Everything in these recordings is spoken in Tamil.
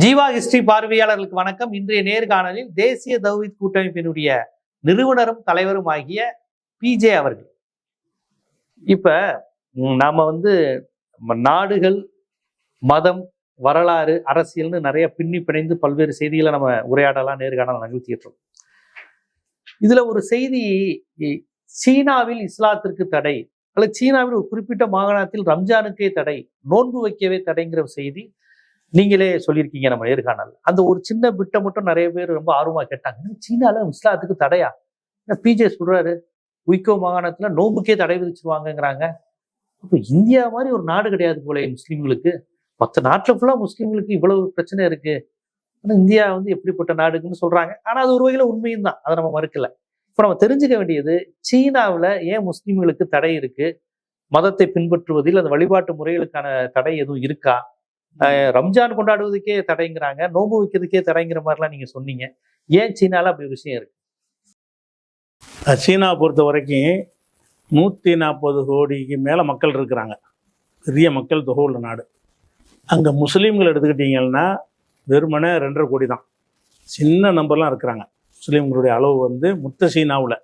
ஜீவா ஹிஸ்டரி பார்வையாளர்களுக்கு வணக்கம். இன்றைய நேர்காணலில் தேசிய தௌஹீத் கூட்டமைப்பினுடைய நிறுவனரும் தலைவரும் ஆகிய பிஜே அவர்கள். இப்ப நாம நாடுகள், மதம், வரலாறு, அரசியல்னு நிறைய பின்னி பிணைந்து பல்வேறு செய்திகளை நம்ம உரையாடலாம், நேர்காணல் நிகழ்த்திட்டு இருக்கோம். இதுல ஒரு செய்தி, சீனாவில் இஸ்லாத்திற்கு தடை அல்லது சீனாவில் ஒரு குறிப்பிட்ட மாகாணத்தில் ரம்ஜானுக்கே தடை, நோன்பு வைக்கவே தடைங்கிற செய்தி நீங்களே சொல்லியிருக்கீங்க நம்ம நேர்காணல். அந்த ஒரு சின்ன பிட்டை மட்டும் நிறைய பேர் ரொம்ப ஆர்வமா கேட்டாங்க. சீனால இஸ்லாத்துக்கு தடையா? பிஜே சொல்றாரு, உய்கோ மாகாணத்துல நோம்புக்கே தடை விதிச்சிருவாங்கிறாங்க. இப்போ இந்தியா மாதிரி ஒரு நாடு கிடையாது போல முஸ்லீம்களுக்கு. மற்ற நாட்டுல ஃபுல்லா முஸ்லீம்களுக்கு இவ்வளவு பிரச்சனை இருக்கு, ஆனா இந்தியா எப்படிப்பட்ட நாடுன்னு சொல்றாங்க. ஆனா அது ஒரு வகையில உண்மையும் தான், அதை நம்ம மறுக்கல. இப்ப நம்ம தெரிஞ்சுக்க வேண்டியது, சீனாவுல ஏன் முஸ்லீம்களுக்கு தடை இருக்கு? மதத்தை பின்பற்றுவதில் அந்த வழிபாட்டு முறைகளுக்கான தடை எதுவும் இருக்கா? ரம்ஜான் கொண்டாடுவதுக்கே தடைங்கிறாங்க, நோம்பு வைக்கிறதுக்கே தடைங்கிற மாதிரிலாம் நீங்க சொன்னீங்க. ஏன் சீனால அப்படி ஒரு விஷயம் இருக்கு? சீனா பொறுத்த வரைக்கும் 140 கோடிக்கு மேலே மக்கள் இருக்கிறாங்க. பெரிய மக்கள் தொகை உள்ள நாடு. அங்கே முஸ்லீம்கள் எடுத்துக்கிட்டிங்கன்னா வெறுமனே 2.5 கோடி தான். சின்ன நம்பர்லாம் இருக்கிறாங்க. முஸ்லீம்களுடைய அளவு மொத்த சீனாவில்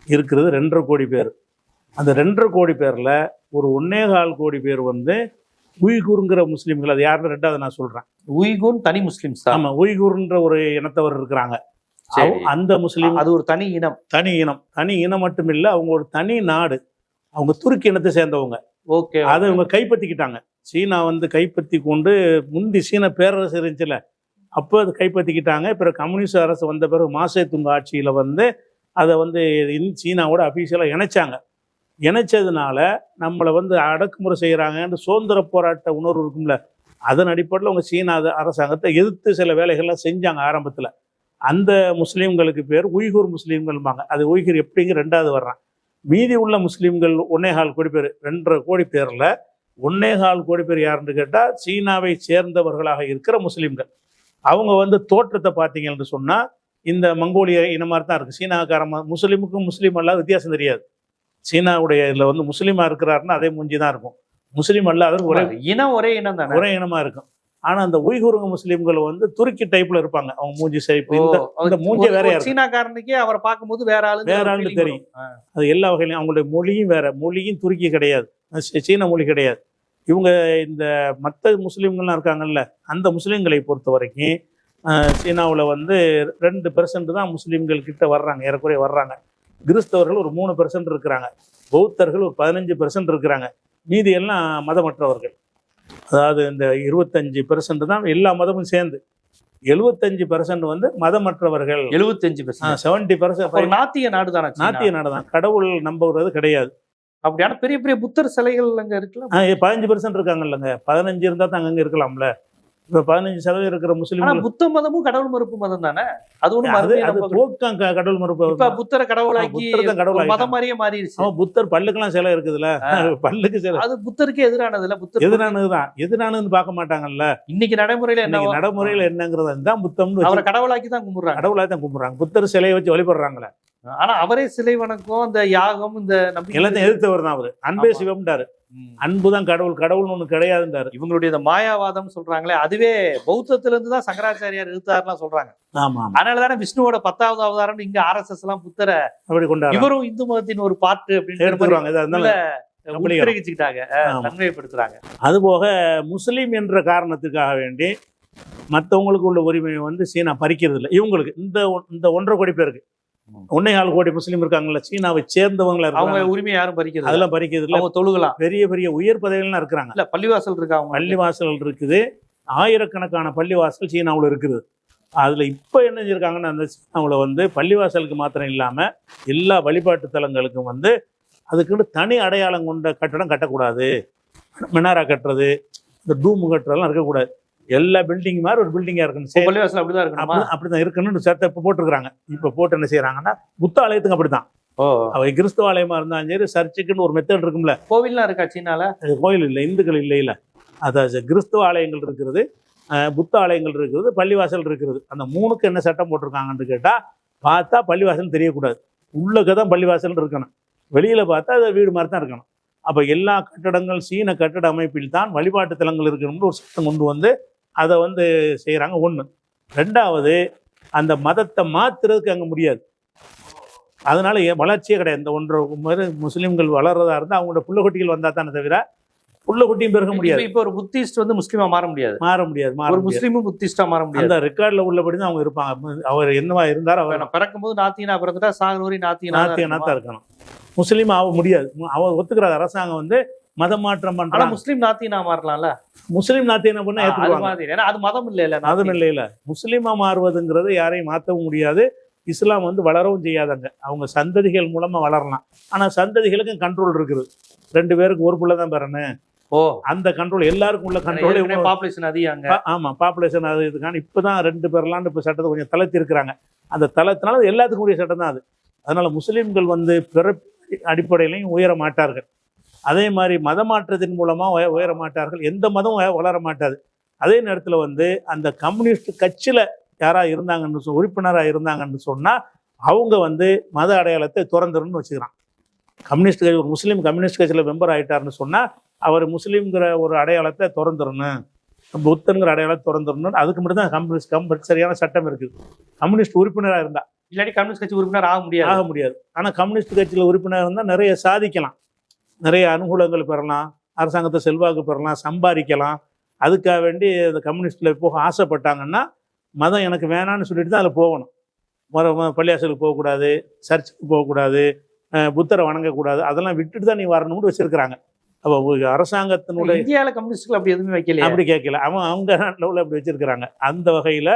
இருக்கிறது 2.5 கோடி பேர். அந்த 2.5 கோடி பேரில் ஒரு 1.25 கோடி பேர் உய்குருங்கிற முஸ்லீம்கள். அது யாருன்னு ரெண்டாவது நான் சொல்றேன். உய்குர் தனி முஸ்லீம்ஸ். ஆமா, உய்குர்ன்ற ஒரு இனத்தவர் இருக்கிறாங்க. அந்த முஸ்லீம் அது ஒரு தனி இனம். தனி இனம் மட்டும் இல்லை, அவங்க ஒரு தனி நாடு. அவங்க துருக்கி இனத்தை சேர்ந்தவங்க. ஓகே. அதை இவங்க கைப்பற்றிக்கிட்டாங்க. சீனா கைப்பற்றி கொண்டு, முந்தி சீன பேரரசு இருந்துச்சுல, அப்போ அதை கைப்பற்றிக்கிட்டாங்க. பிறகு கம்யூனிஸ்ட் அரசு வந்த பிறகு மாசே துங்க ஆட்சியில் அதை சீனாவோட அஃபீஷியலாக இணைச்சாங்க. இணைச்சதுனால நம்மளை அடக்குமுறை செய்கிறாங்கன்னு சுதந்திர போராட்ட உணர்வு இருக்கும்ல, அதன் அடிப்படையில் அவங்க சீனா அரசாங்கத்தை எதிர்த்து சில வேலைகள்லாம் செஞ்சாங்க ஆரம்பத்தில். அந்த முஸ்லீம்களுக்கு பேர் உய்குர் முஸ்லீம்கள்பாங்க. அது உய்குர் எப்படிங்க ரெண்டாவது வர்றான். மீதி உள்ள முஸ்லீம்கள் 1.25 கோடி பேர். 2.5 கோடி பேரில் 1.25 கோடி பேர் யாருன்னு கேட்டால் சீனாவை சேர்ந்தவர்களாக இருக்கிற முஸ்லீம்கள். அவங்க தோற்றத்தை பார்த்தீங்கன்னு சொன்னால் இந்த மங்கோலிய இனமாக தான் இருக்குது. சீனாக்கார முஸ்லீமுக்கும் முஸ்லீம் அல்லாத வித்தியாசம் தெரியாது. சீனாவுடைய இதில் முஸ்லீமாக இருக்கிறாருன்னா அதே மூஞ்சி தான் இருக்கும். முஸ்லீம் அல்லாத ஒரே இனம் தான், ஒரே இனமாக இருக்கும். ஆனால் அந்த உய்குருங்க முஸ்லீம்கள் துருக்கி டைப்ல இருப்பாங்க. அவங்க மூஞ்சி ஷேப், இந்த மூஞ்சி வேறையா இருக்கும். சீனாக்காரனுக்கே அவரை பார்க்கும்போது வேற ஆளு தெரியும். அது எல்லா வகையிலும் அவங்களுடைய மொழியும் வேற. மொழியும் துருக்கி கிடையாது, சீன மொழி கிடையாது. இவங்க இந்த மற்ற முஸ்லீம்கள்லாம் இருக்காங்கல்ல, அந்த முஸ்லீம்களை பொறுத்த வரைக்கும் சீனாவில் 2% தான் முஸ்லீம்கள் கிட்ட வர்றாங்க, ஏறக்குறைய வர்றாங்க. கிறிஸ்தவர்கள் ஒரு 3% இருக்கிறாங்க. பௌத்தர்கள் ஒரு 15% இருக்கிறாங்க. மீதி எல்லாம் மதமற்றவர்கள். அதாவது இந்த 25% தான் எல்லா மதமும் சேர்ந்து. 75% மதமற்றவர்கள். 75%, 70% நாத்திய நாடு தானே. நாத்திய நாடு தான், கடவுள் நம்புறது கிடையாது. அப்படியான பெரிய பெரிய புத்தர் சிலைகள் அங்கே இருக்கலாம். 15% இருக்காங்க இல்லைங்க. 15 இருந்தால் தான் அங்கங்கே இருக்கலாம்ல. இப்போ 15% இருக்கிற முஸ்லீம். புத்த மதமும் கடவுள் மறுப்பு மதம் தானே. அது கடவுள் மறுப்பு. புத்தரை கடவுளாக்கி மதம் மாதிரியே மாறிடுச்சு. புத்தர் பல்லுக்கெல்லாம் சிலை இருக்குதுல்ல, பல்லுக்கு சிலை. அது புத்தருக்கு எதிரானது இல்ல. புத்தர் எதிரானதுதான். எதிரானதுன்னு பார்க்க மாட்டாங்கல்ல. இன்னைக்கு நடைமுறையில என்னங்கிறது தான் புத்தம். அவரை கடவுளாக்கி தான் கும்பிடுறாங்க. கடவுளாக்கி தான் கும்பிடுறாங்க. புத்தர் சிலையை வச்சு வழிபடுறாங்களே. ஆனா அவரே சிலை வணக்கம், அந்த யாகம், இந்த எல்லாத்தையும் எதிர்த்தவர் தான் அவரு. அன்பே சிவம்டாரு. அன்புதான் கடவுள், கடவுள்னு ஒண்ணு கிடையாதுன்றாரு. இவங்களுடைய இந்த மாயாவாதம் சொல்றாங்களே, அதுவே பௌத்தத்துல இருந்து தான் சங்கராச்சாரியார் எதிர்த்தாருலாம் சொல்றாங்க. ஆமா, அதனாலதானே விஷ்ணுவோட 10வது அவதாரம் இங்க RSS எல்லாம் புத்தரை அப்படி கொண்டாரு. இவரும் இந்து மதத்தின் ஒரு பாட்டு அப்படின்னு நன்மைப்படுத்துறாங்க. அதுபோக முஸ்லீம் என்ற காரணத்துக்காக வேண்டி மற்றவங்களுக்கு உள்ள உரிமையை சீனா பறிக்கிறது இல்லை. இவங்களுக்கு இந்த 1.5 கோடி பேருக்கு 1.25 கோடி முஸ்லீம் இருக்காங்கல்ல, சீனாவை சேர்ந்தவங்கள அவங்க உரிமை யாரும் பறிக்கிறது, அதெல்லாம் பறிக்கிறது இல்லை. தொழுகலாம். பெரிய பெரிய உயர் பதவிகள்லாம் இருக்கிறாங்க. இல்ல, பள்ளிவாசல் இருக்காங்க. பள்ளிவாசல் இருக்குது. ஆயிரக்கணக்கான பள்ளிவாசல் சீனாவில் இருக்குது. அதுல இப்ப என்ன செஞ்சிருக்காங்கன்னா, அந்த சீனாவில் பள்ளிவாசலுக்கு மாத்திரம் இல்லாம எல்லா வழிபாட்டு தலங்களுக்கும் அதுக்குன்னு தனி அடையாளம் கொண்ட கட்டடம் கட்டக்கூடாது. மினாரா கட்டுறது, இந்த டூம் கட்டுறதெல்லாம் இருக்கக்கூடாது. எல்லா பில்டிங் மாதிரி ஒரு பில்டிங்கா இருக்கணும். பள்ளிவாசல் அப்படிதான் இருக்கணும். அப்படிதான் இருக்கணும்னு சட்டை இப்ப போட்டுருக்காங்க. இப்ப போட்டு என்ன செய்யறாங்கன்னா, புத்த ஆலயத்துக்கு அப்படித்தான். அவை கிறிஸ்தவ ஆலயமா இருந்தாலும் சரி, சர்ச்சுக்குன்னு ஒரு மெத்தட் இருக்கும்ல. கோவில்லாம் இருக்கா சீனால? கோயில் இல்லை, இந்துக்கள் இல்லை. அதாவது கிறிஸ்தவ ஆலயங்கள் இருக்கிறது, புத்த ஆலயங்கள் இருக்கிறது, பள்ளிவாசல் இருக்கிறது. அந்த 3க்கு என்ன சட்டம் போட்டிருக்காங்கன்னு கேட்டா, பார்த்தா பள்ளிவாசல் தெரியக்கூடாது. உள்ளதான் பள்ளிவாசல் இருக்கணும். வெளியில பார்த்தா அது வீடு மாதிரி தான் இருக்கணும். அப்ப எல்லா கட்டடங்கள் சீன கட்டட அமைப்பில் தான் வழிபாட்டு தலங்கள் இருக்கணும்னு ஒரு சட்டம் கொண்டு அதை வந்து செய்கிறாங்க. ஒன்று. ரெண்டாவது, அந்த மதத்தை மாற்றுறதுக்கு அங்கே முடியாது. அதனால வளர்ச்சியே கிடையாது. இந்த ஒன்றரை முஸ்லீம்கள் வளர்றதா இருந்தால் அவங்களோட புள்ளக்குட்டிகள் வந்தால் தானே தவிர புள்ளக்குட்டியும் பெருக முடியாது. இப்போ ஒரு புத்திஸ்ட் வந்து முஸ்லீமா மாற முடியாது. ஒரு முஸ்லீமும் புத்திஸ்டா மாற முடியாது. அந்த ரெக்கார்டில் உள்ளபடி தான் அவங்க இருப்பாங்க. அவர் என்னவா இருந்தார், அவர் பிறக்கும் போது நாத்தினா பிறந்துட்டா சாகனூரி நாத்தினா தான் இருக்கணும். முஸ்லீம் ஆக முடியாது. அவர் ஒத்துக்கிறார். அரசாங்கம் வந்து மதம் மாற்றம் பண்றாங்க. முஸ்லீம் நாத்தினா மாறலாம்ல. முஸ்லீம் நாத்தினா பண்ணா ஏற்றுக்குவாங்க. அது மதம் இல்ல. மதம் இல்ல. முஸ்லீமா மாறுவதுங்கிறது யாரையும் மாற்றவும் முடியாது. இஸ்லாம் வந்து வளரவும் செய்யாதாங்க. அவங்க சந்ததிகள் மூலமா வளரலாம். ஆனா சந்ததிகளுக்கும் கண்ட்ரோல் இருக்குது. 2 பேருக்கு ஒரு புள்ள தான் பெறணும். அந்த கண்ட்ரோல் எல்லாருக்கும் உள்ள கண்ட்ரோல். பாப்புலேஷன் அதிகம். ஆமா, பாப்புலேஷன் அது இதுக்கான இப்பதான் 2 பேர்லான்னு இப்ப சட்டத்தை கொஞ்சம் தளர்த்தி இருக்கிறாங்க. அந்த தளத்தினால எல்லாத்துக்கும் உரிய சட்டம் தான் அது. அதனால முஸ்லீம்கள் வந்து பிறப்பு அடிப்படையிலையும் உயர மாட்டார்கள். அதே மாதிரி மத மாற்றத்தின் மூலமா உயர மாட்டார்கள். எந்த மதமும் வளர மாட்டாது. அதே நேரத்தில் வந்து அந்த கம்யூனிஸ்ட் கட்சியில யாராக இருந்தாங்கன்னு உறுப்பினராக இருந்தாங்கன்னு சொன்னால் அவங்க வந்து மத அடையாளத்தை திறந்துருன்னு வச்சுக்கிறான். கம்யூனிஸ்ட் கட்சி, ஒரு முஸ்லீம் கம்யூனிஸ்ட் கட்சியில் மெம்பர் ஆகிட்டாருன்னு சொன்னால் அவர் முஸ்லீம்ங்கிற ஒரு அடையாளத்தை திறந்துடணும், புத்தன்கிற அடையாளத்தை திறந்துடணும். அதுக்கு மட்டும் தான் கம்பல்சரியான சட்டம் இருக்குது. கம்யூனிஸ்ட் உறுப்பினராக இருந்தால். இல்லாட்டி கம்யூனிஸ்ட் கட்சி உறுப்பினர் ஆக முடியாது. ஆனால் கம்யூனிஸ்ட் கட்சியில் உறுப்பினர் இருந்தால் நிறைய சாதிக்கலாம், நிறைய அனுகூலங்கள் பெறலாம், அரசாங்கத்தை செல்வாக்கு பெறலாம், சம்பாதிக்கலாம். அதுக்காக வேண்டி அந்த கம்யூனிஸ்டில் போக ஆசைப்பட்டாங்கன்னா மதம் எனக்கு வேணான்னு சொல்லிட்டு தான் அதில் போகணும். பள்ளியாசலுக்கு போகக்கூடாது, சர்ச்சுக்கு போகக்கூடாது, புத்தரை வணங்கக்கூடாது, அதெல்லாம் விட்டுட்டு தான் நீ வரணும்னு வச்சிருக்கிறாங்க. அப்போ அரசாங்கத்தினுடைய இந்தியாவில் கம்யூனிஸ்டுகள் அப்படி எதுவுமே வைக்கல, அப்படி கேட்கல. அவங்க நாட்டில் உள்ள அப்படி வச்சிருக்கிறாங்க. அந்த வகையில்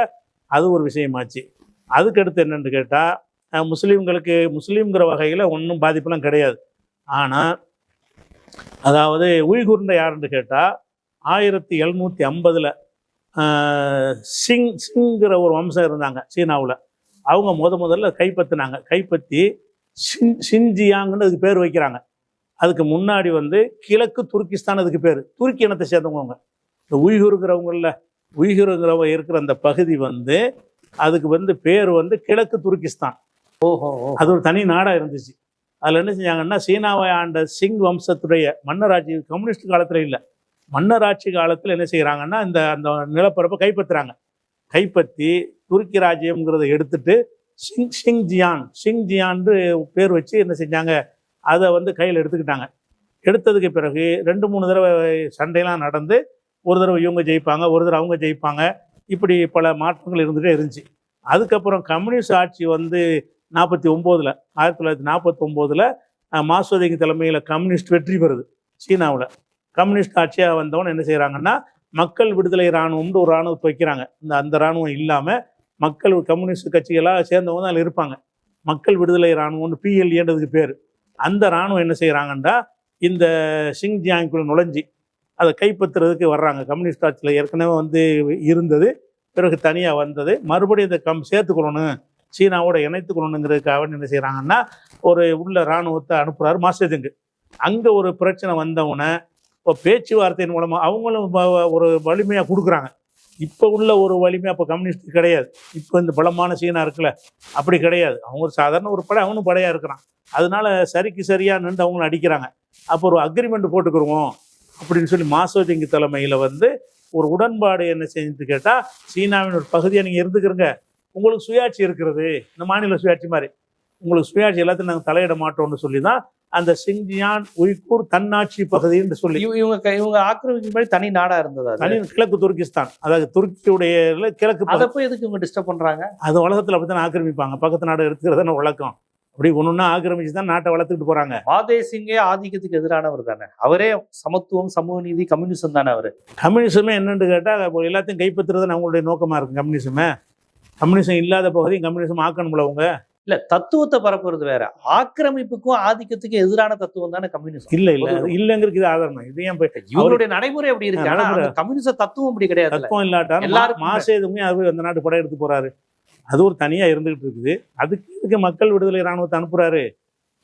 அது ஒரு விஷயமாச்சு. அதுக்கடுத்து என்னென்னு கேட்டால் முஸ்லீம்களுக்கு முஸ்லீம்ங்கிற வகையில் ஒன்றும் பாதிப்பெல்லாம் கிடையாது. ஆனால் அதாவது உய்குர்ன்ற யாருன்னு கேட்டால் 1750 சிங்கிற ஒரு வம்சம் இருந்தாங்க சீனாவில். அவங்க முதல்ல கைப்பற்றி சின்ஜியாங்னு அதுக்கு பேர் வைக்கிறாங்க. அதுக்கு முன்னாடி வந்து கிழக்கு துருக்கிஸ்தான் அதுக்கு பேர். துருக்கி இனத்தை சேர்ந்தவங்க. இந்த உய்குருங்கிறவங்க இருக்கிற அந்த பகுதி வந்து அதுக்கு வந்து பேர் வந்து கிழக்கு துருக்கிஸ்தான். அது ஒரு தனி நாடாக இருந்துச்சு. அதில் என்ன செஞ்சாங்கன்னா, சீனாவை ஆண்ட சிங் வம்சத்துடைய மன்னராட்சி, கம்யூனிஸ்ட் காலத்தில் இல்லை, மன்னராட்சி காலத்தில் என்ன செய்கிறாங்கன்னா அந்த நிலப்பரப்பை கைப்பற்றி துருக்கி ராஜ்யம்ங்கிறத எடுத்துட்டு ஷிங்ஜியான்னு பேர் வச்சு என்ன செஞ்சாங்க, அதை வந்து கையில் எடுத்துக்கிட்டாங்க. எடுத்ததுக்கு பிறகு 2-3 தடவை சண்டையெல்லாம் நடந்து, ஒரு தடவை இவங்க ஜெயிப்பாங்க, ஒரு தடவை அவங்க ஜெயிப்பாங்க. இப்படி பல மாற்றங்கள் இருந்துகிட்டே இருந்துச்சு. அதுக்கப்புறம் கம்யூனிஸ்ட் ஆட்சி வந்து 1949 மாசோதேங்கி தலைமையில் கம்யூனிஸ்ட் வெற்றி பெறுது சீனாவில். கம்யூனிஸ்ட் ஆட்சியாக வந்தவொன்னு என்ன செய்கிறாங்கன்னா, மக்கள் விடுதலை இராணுவம்னு ஒரு இராணுவத்தை வைக்கிறாங்க. அந்த இராணுவம் இல்லாமல் மக்கள் கம்யூனிஸ்ட் கட்சிகளாக சேர்ந்தவங்க தான் அதில் இருப்பாங்க. மக்கள் விடுதலை இராணுவம்னு PLAன்றதுக்கு பேர். அந்த இராணுவம் என்ன செய்கிறாங்கன்னா, இந்த ஷிங்ஜியாங்குள்ள நுழைஞ்சி அதை கைப்பற்றுறதுக்கு வர்றாங்க. கம்யூனிஸ்ட் ஆட்சியில் ஏற்கனவே வந்து இருந்தது, பிறகு தனியாக வந்தது, மறுபடியும் இதை சேர்த்துக்கொள்ளணும், சீனாவோட இணைத்துக்கொள்ளணுங்கிறதுக்காக என்ன செய்கிறாங்கன்னா, ஒரு உள்ள இராணுவத்தை அனுப்புகிறாரு மாசேதுங்கு. அங்கே ஒரு பிரச்சனை வந்தவுடனே இப்போ பேச்சுவார்த்தையின் மூலமாக அவங்களும் ஒரு வலிமையாக கொடுக்குறாங்க. இப்போ உள்ள ஒரு வலிமையாக இப்போ கம்யூனிஸ்ட் கிடையாது. இப்போ இந்த பலமான சீனா இருக்குல்ல, அப்படி கிடையாது. அவங்க ஒரு சாதாரண ஒரு படை, அவனும் படையாக இருக்கிறான். அதனால சரிக்கு சரியாக நின்று அவங்களும் அடிக்கிறாங்க. அப்போ ஒரு அக்ரிமெண்ட் போட்டுக்கிடுவோம் அப்படின்னு சொல்லி மாசோதேங்கி தலைமையில் வந்து ஒரு உடன்பாடு என்ன செஞ்சு கேட்டால், சீனாவின் ஒரு பகுதியை நீங்கள் இருந்துக்கிறங்க, உங்களுக்கு சுயாட்சி இருக்கிறது, இந்த மாநில சுயாட்சி மாதிரி உங்களுக்கு சுயாட்சி எல்லாத்தையும் நாங்கள் தலையிட மாட்டோம்னு சொல்லி தான் அந்த சிங்ஜியான் உய்கூர் தன்னாட்சி பகுதின்னு சொல்லி இவங்க ஆக்கிரமிக்கும்படி தனி நாடா இருந்தது. தனி கிழக்கு துருக்கிஸ்தான், அதாவது துருக்கியுடைய கிழக்கு. அதை போய் எதுக்கு இவங்க டிஸ்டர்ப் பண்றாங்க? அது உலகத்தில் அப்படித்தான் ஆக்கிரமிப்பாங்க. பக்கத்து நாடு எடுத்துக்கிறதான வழக்கம். அப்படி ஒன்னொன்னா ஆக்கிரமிச்சு தான் நாட்டை வளர்த்துக்கிட்டு போறாங்க. மாதேசிங்கே ஆதிக்கத்துக்கு எதிரானவர் தானே அவரே. சமத்துவம், சமூக நீதி, கம்யூனிசம் தானே அவரு. கம்யூனிசமே என்னன்னு கேட்டா எல்லாத்தையும் கைப்பற்றுறது அவங்களுடைய நோக்கமா இருக்கு. கம்யூனிசம் இல்லாத பகுதியும் கம்யூனிசம் ஆக்கணும்ல அவங்க. இல்ல, தத்துவத்தை பரப்புறது வேற. ஆக்கிரமிப்புக்கும் ஆதிக்கத்துக்கும் எதிரான தத்துவம் தானே கம்யூனிசம். இல்லங்கிறது இது ஆதாரம். இது ஏன் இவருடைய நடைமுறை அப்படி இருக்கு. ஆனா கம்யூனிச தத்துவம் அப்படி கிடையாது. தத்துவம் இல்லாட்டா எல்லாரும் மாசேதுமே அது அந்த நாட்டு படம் எடுத்து போறாரு. அது ஒரு தனியா இருந்துகிட்டு இருக்குது. அதுக்கு மக்கள் விடுதலை இராணுவத்தை அனுப்புறாரு.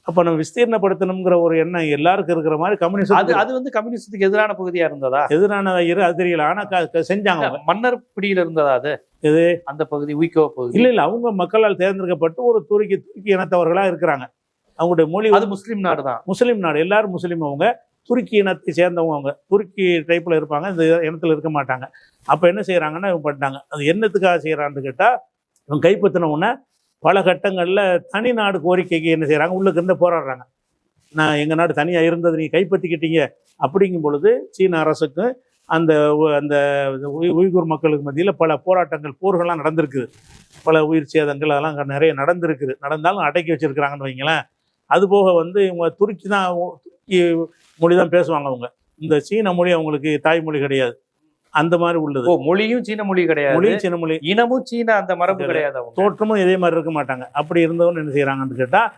அப்ப நம்ம விஸ்தீர்ணப்படுத்தணுங்கிற ஒரு எண்ணம் எல்லாருக்கும் இருக்கிற மாதிரி கம்யூனிஸ்ட் அது வந்து கம்யூனிஸ்டுக்கு எதிரான பகுதியா இருந்ததா? எதிரானதா அது தெரியல. ஆனா செஞ்சாங்க. மன்னர் பிடியில இருந்ததா அது? எது அந்த பகுதி? உய்கோ பகுதி இல்ல அவங்க மக்களால் தேர்ந்தெடுக்கப்பட்டு ஒரு துருக்கி இனத்தவர்களா இருக்கிறாங்க. அவங்களுடைய மொழி அது முஸ்லீம் நாடு தான். முஸ்லீம் நாடு, எல்லாரும் முஸ்லீம். அவங்க துருக்கி இனத்தை சேர்ந்தவங்க, அவங்க துருக்கி டைப்பில் இருப்பாங்க, இந்த இனத்தில் இருக்க மாட்டாங்க. அப்போ என்ன செய்கிறாங்கன்னா இவங்க பண்ணிட்டாங்க. அது என்னத்துக்காக செய்கிறான்னு கேட்டால், இவங்க கைப்பற்றின உடனே பல கட்டங்களில் தனி நாடு கோரிக்கைக்கு என்ன செய்கிறாங்க, உள்ளுக்கு இருந்து போராடுறாங்க. நான் எங்கள் நாடு தனியாக இருந்தது நீங்கள் கைப்பற்றிக்கிட்டீங்க அப்படிங்கும் பொழுது சீன அரசுக்கு அந்த அந்த உய்குர் மக்களுக்கு மத்தியில் பல போராட்டங்கள், போர்கள்லாம் நடந்திருக்குது. பல உயிர் சேதங்கள் அதெல்லாம் நிறைய நடந்திருக்குது. நடந்தாலும் அடக்கி வச்சுருக்கிறாங்கன்னு வைங்களேன். அதுபோக வந்து இவங்க துருக்கி மொழி தான் பேசுவாங்க. அவங்க இந்த சீன மொழி அவங்களுக்கு தாய்மொழி கிடையாது. அந்த மாதிரி உள்ளது. மொழியும் சீன மொழி கிடையாது, மொழியும் சீன மொழி, இனமும் சீன அந்த மரபு கிடையாது, தோற்றமும் இதே மாதிரி இருக்க மாட்டாங்க. அப்படி இருந்தவன்னு என்ன செய்கிறாங்கன்னு கேட்டால்,